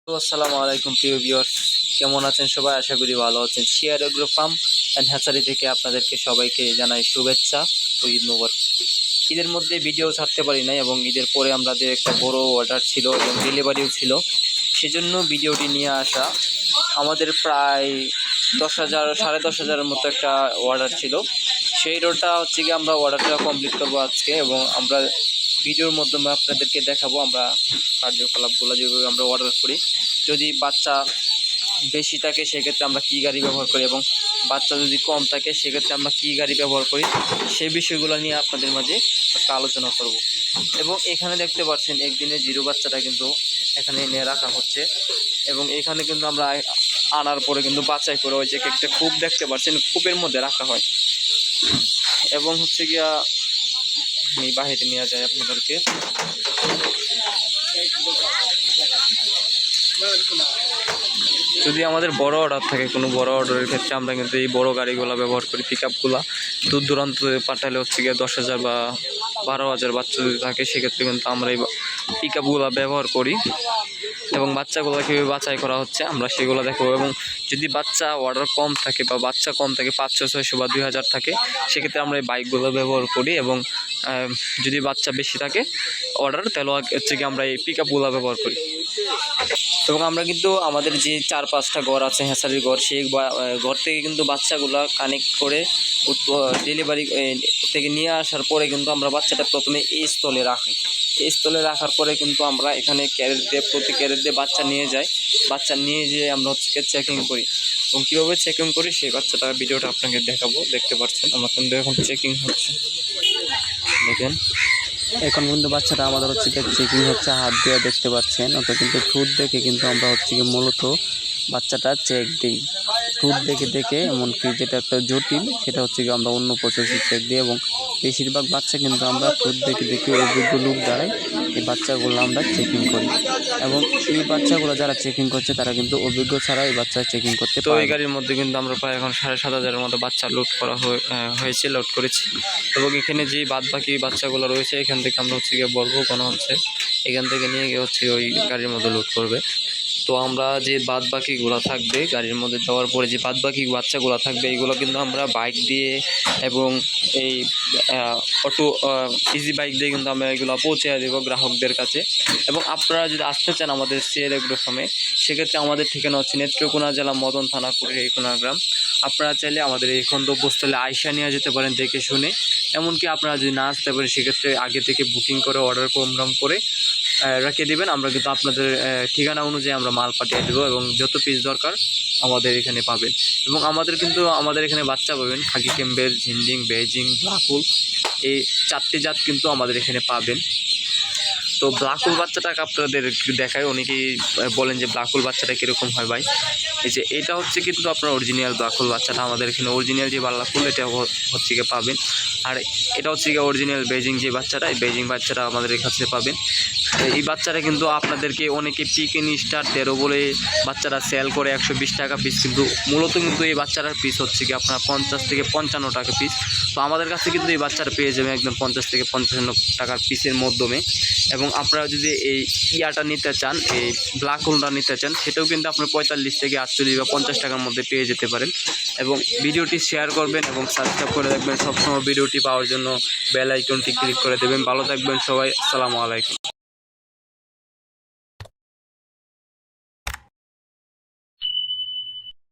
আসসালামু আলাইকুম প্রিয় ভিউয়ার্স, কেমন আছেন সবাই? আশা করি ভালো আছেন। Share agro farm and hatchery থেকে আপনাদেরকে সবাইকে জানাই শুভেচ্ছা ও ঈদ মোবারক। ঈদের মধ্যে ভিডিও ছাড়তে পারি নাই এবং ঈদের পরে আমাদের একটা বড় অর্ডার ছিল এবং ডেলিভারিও ছিল, সেজন্য ভিডিওটি নিয়ে আসা। আমাদের প্রায় 10,000 10,500-এর মতো একটা অর্ডার ছিল। সেই অর্ডারটা হচ্ছে কি আমরা অর্ডারটা কমপ্লিট করবো আজকে এবং আমরা ভিডিওর মাধ্যমে আপনাদেরকে দেখাবো আমরা কার্যকলাপগুলো যেভাবে আমরা অর্ডার করি। যদি বাচ্চা বেশি থাকে সেক্ষেত্রে আমরা কী গাড়ি ব্যবহার করি এবং বাচ্চা যদি কম থাকে সেক্ষেত্রে আমরা কী গাড়ি ব্যবহার করি, সেই বিষয়গুলো নিয়ে আপনাদের মাঝে একটা আলোচনা করব। এবং এখানে দেখতে পাচ্ছেন একদিনে জিরো বাচ্চাটা কিন্তু এখানে এনে রাখা হচ্ছে এবং এখানে কিন্তু আমরা আনার পরে কিন্তু বাছাই করে ওই যে একটা কূপ দেখতে পাচ্ছেন, কূপের মধ্যে রাখা হয় এবং হচ্ছে গিয়া আমি বাহিরে নিয়ে যাই আপনাদেরকে। যদি আমাদের বড় অর্ডার থাকে, কোনো বড় অর্ডারের ক্ষেত্রে আমরা কিন্তু এই বড় গাড়িগুলো ব্যবহার করি। পিক আপগুলো দূর দূরান্ত পাঠালে হচ্ছে গিয়ে 10,000 বা 12,000 বাচ্চা যদি থাকে সেক্ষেত্রে কিন্তু আমরা এই পিক আপগুলো ব্যবহার করি এবং বাচ্চাগুলো কীভাবে বাছাই করা হচ্ছে আমরা সেগুলো দেখাবো। এবং যদি বাচ্চা অর্ডার কম থাকে বা বাচ্চা কম থাকে 500, 600 বা 2,000 থাকে সেক্ষেত্রে আমরা এই বাইকগুলো ব্যবহার করি এবং যদি বাচ্চা বেশি থাকে অর্ডার তাহলে হচ্ছে কি আমরা এই পিক আপগুলো ব্যবহার করি। এবং আমরা কিন্তু আমাদের যে 4-5টা ঘর আছে হ্যাচারির ঘর, সেই ঘর থেকে কিন্তু বাচ্চাগুলো কানেক্ট করে ডেলিভারি থেকে নিয়ে আসার পরে কিন্তু আমরা বাচ্চাটা প্রথমে এই স্থলে রাখি। এই স্থলে রাখার পরে কিন্তু আমরা এখানে ক্যারেট দিয়ে প্রতি ক্যারেট দিয়ে বাচ্চা নিয়ে যাই। বাচ্চা নিয়ে যেয়ে আমরা হচ্ছে চেকিং করি এবং কীভাবে চেকিং করি সেই বাচ্চাটার ভিডিওটা আপনাকে দেখাবো। দেখতে পাচ্ছেন আমার কিন্তু এখন চেকিং হচ্ছে, দেখেন এখন কিন্তু বাচ্চাটা আমাদের হচ্ছে চেকিং হচ্ছে, হাত দিয়ে দেখতে পাচ্ছেন। ওটা কিন্তু ঠোঁট দেখে কিন্তু আমরা হচ্ছে মূলত বাচ্চাটা চেক দিই। ঠোঁট দেখে দেখে এমনকি যেটা একটা জটিল সেটা হচ্ছে কি আমরা অন্য প্রসেসে চেক দিই এবং বেশিরভাগ বাচ্চা কিন্তু আমরা ঠোঁট দেখে দেখে অভিজ্ঞ লোক দ্বারাই এই বাচ্চাগুলো আমরা চেকিং করি এবং এই বাচ্চাগুলো যারা চেকিং করছে তারা কিন্তু অভিজ্ঞ ছাড়া এই বাচ্চা চেকিং করতে পারে। তো এই গাড়ির মধ্যে কিন্তু আমরা প্রায় এখন 7,500-এর মতো বাচ্চা লোড করা হয়েছে, লোড করেছি এবং এখানে যে বাদ বাকি বাচ্চাগুলো রয়েছে এখান থেকে আমরা হচ্ছে গিয়ে বর্গ কোনো হচ্ছে এখান থেকে নিয়ে গিয়ে হচ্ছে ওই গাড়ির মধ্যে লোড করবে। তো আমরা যে বাদ বাকিগুলো থাকবে গাড়ির মধ্যে দেওয়ার পরে যে বাদ বাকি বাচ্চাগুলো থাকবে এইগুলো কিন্তু আমরা বাইক দিয়ে এবং এই অটো ইজি বাইক দিয়ে কিন্তু আমরা এগুলো পৌঁছে দেবো গ্রাহকদের কাছে। এবং আপনারা যদি আসতে চান আমাদের শেয়ার এগ্রো ফার্মে সেক্ষেত্রে আমাদের ঠিকানা হচ্ছে নেত্রকোনা জেলা মদন থানা কুড়িয়াকোনা গ্রাম। আপনারা চাইলে আমাদের এই গন্তব্যস্থলে আইসা নিয়ে যেতে পারেন দেখে শুনে। এমনকি আপনারা যদি না আসতে পারেন সেক্ষেত্রে আগে থেকে বুকিং করে অর্ডার কনফার্ম করে রেখে দেবেন। আমরা কিন্তু আপনাদের ঠিকানা অনুযায়ী আমরা মাল পাঠিয়ে দেবো এবং যত পিস দরকার আমাদের এখানে পাবেন। এবং আমাদের এখানে বাচ্চা পাবেন খাকি ক্যাম্বেল, ঝিন্ডিং, বেজিং, ব্লাকুল, এই 4টি জাত কিন্তু আমাদের এখানে পাবেন। তো ব্লাকুল বাচ্চাটাকে আপনাদের একটু দেখায়, অনেকেই বলেন যে ব্লাকুল বাচ্চাটা কীরকম হয় ভাই। এই যে এটা হচ্ছে কিন্তু আপনার অরিজিনাল ব্লাকুল বাচ্চাটা আমাদের এখানে অরিজিনাল যে ব্লাকুল এটা হচ্ছে গিয়ে পাবেন। আর এটা হচ্ছে গিয়ে অরিজিনাল বেজিং যে বাচ্চাটা, এই বেজিং বাচ্চাটা আমাদের কাছে পাবেন। এই বাচ্চাটা কিন্তু আপনাদেরকে অনেকে পিকেন স্টার 13 বলে বাচ্চারা সেল করে 120 টাকা পিস, কিন্তু মূলত কিন্তু এই বাচ্চাটার পিস হচ্ছে কি আপনার 50 থেকে 55 টাকা পিস। তো আমাদের কাছে কিন্তু এই বাচ্চাটা পেয়ে যাবেন একদম 50 থেকে 55 টাকার পিসের মাধ্যমে। এবং আপনারা যদি এই ইয়াটা নিতে চান, এই ব্ল্যাক হোলটা নিতে চান, সেটাও কিন্তু আপনার 45 থেকে 48 বা 50 টাকার মধ্যে পেয়ে যেতে পারেন। এবং ভিডিওটি শেয়ার করবেন এবং সাবস্ক্রাইব করে রাখবেন। সবসময় ভিডিওটি পাওয়ার জন্য বেল আইকনটি ক্লিক করে দেবেন। ভালো থাকবেন সবাই, আসসালামু আলাইকুম।